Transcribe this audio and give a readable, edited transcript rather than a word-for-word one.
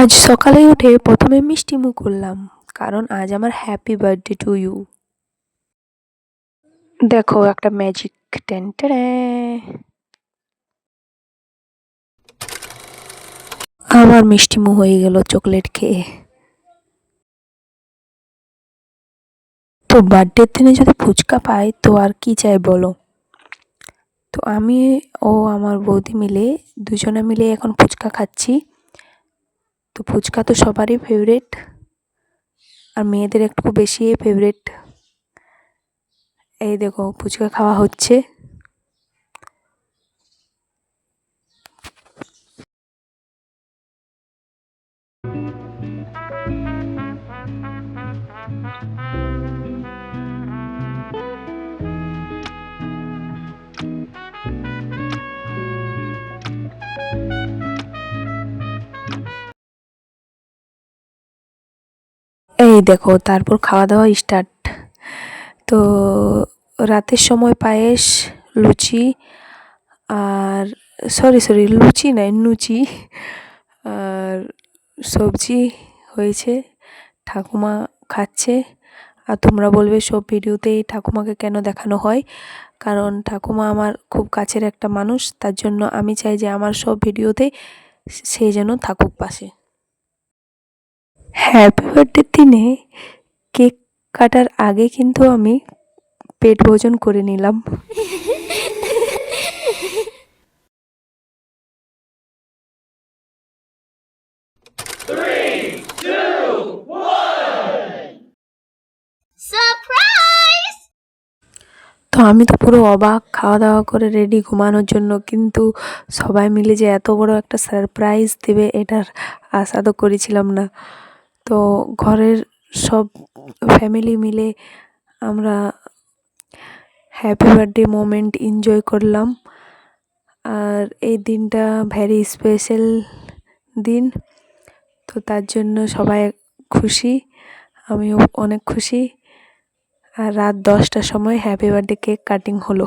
আজ সকালে উঠে প্রথমে মিষ্টিমুখ করলাম, কারণ আজ আমার হ্যাপি বার্থডে টু ইউ। দেখো একটা ম্যাজিক। টেন টেনে আমার মিষ্টিমুখ হয়ে গেল চকলেট খেয়ে। তো বার্থডের দিনে যদি ফুচকা পাই তো আর কি চাই বলো। তো আমি ও আমার বৌদি মিলে দুজনে মিলে এখন ফুচকা খাচ্ছি। তো ফুচকা তো সবারই ফেভারিট, আর মেয়েদের একটু বেশি ফেভারিট। এই দেখো ফুচকা খাওয়া হচ্ছে। এই দেখো তারপর খাওয়া দাওয়া স্টার্ট। তো রাতের সময় পায়েস, লুচি, আর সরি লুচি নয় নুচি, আর সবজি হয়েছে। ঠাকুমা খাচ্ছে। আর তোমরা বলবে সব ভিডিওতেই ঠাকুমাকে কেন দেখানো হয়, কারণ ঠাকুমা আমার খুব কাছের একটা মানুষ, তার জন্য আমি চাই যে আমার সব ভিডিওতে সে যেন থাকুক পাশে। হ্যাপি বার্থডের দিনে কেক কাটার আগে কিন্তু আমি পেট ভোজন করে নিলাম। তো আমি তো পুরো অবাক, খাওয়া দাওয়া করে রেডি ঘুমানোর জন্য, কিন্তু সবাই মিলে যে এত বড় একটা সারপ্রাইজ দেবে এটার আশা তো করেছিলাম না। তো ঘরের সব ফ্যামিলি মিলে আমরা হ্যাপি বার্থডে মোমেন্ট এনজয় করলাম। আর এই দিনটা ভেরি স্পেশাল দিন। তো তার জন্য সবাই খুশি, আমিও অনেক খুশি। আর রাত 10টার সময় হ্যাপি বার্থডে কেক কাটিং হলো।